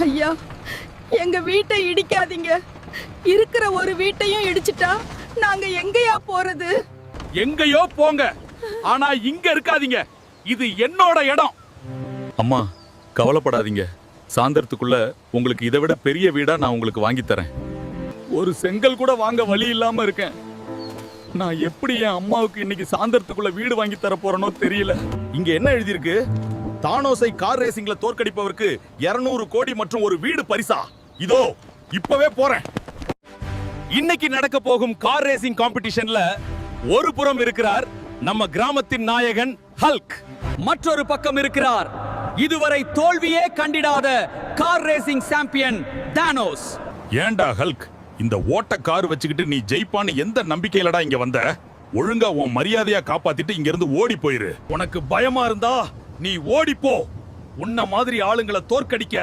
ஐயா, எங்க வீட்டை இடிக்காதீங்க. இருக்கிற ஒரு வீட்டையும் இடிச்சிட்டா நாங்க எங்கயா போறது? எங்கயோ போங்க, ஆனா இங்க இருக்காதீங்க. இது என்னோட இடம். அம்மா, கவலைப்படாதீங்க. சாயந்தரத்துக்குள்ள உங்களுக்கு இதை விட பெரிய வீடா நான் உங்களுக்கு வாங்கி தரேன். ஒரு செங்கல் கூட வாங்க வழி இல்லாம இருக்கேன். நான் எப்படி என் அம்மாவுக்கு இன்னைக்கு சாயந்தரத்துக்குள்ள வீடு வாங்கி தர போறேனோ தெரியல. இங்க என்ன எழுதியிருக்கு? தானோஸை கார் ரேசிங்ல தோற்கடிப்பவருக்கு 200 கோடி மற்றும் ஒரு வீடு பரிசா. இதோ இப்பவே போறேன். இன்னைக்கு நடக்க போகும் கார் ரேசிங் காம்படிஷன்ல ஒரு புறம் இருக்கிறார் நம்ம கிராமத்தின் நாயகன் ஹல்க். மற்றொரு பக்கம் இருக்கிறார் இதுவரை தோல்வியே கண்டிடாத கார் ரேசிங் சாம்பியன் தானோஸ். ஏண்டா ஹல்க், இந்த ஓட்ட கார் வச்சுக்கிட்டு நீ ஜெயிப்பான்னு எந்த நம்பிக்கையிலடா இங்க வந்த? ஒழுங்கா உன் மரியாதையா காப்பாத்திட்டு இங்க இருந்து ஓடி போயிரு. உனக்கு பயமா இருந்தா நீ ஓடி போ. உன்ன மாதிரி ஆளுங்களை தோற்கடிக்க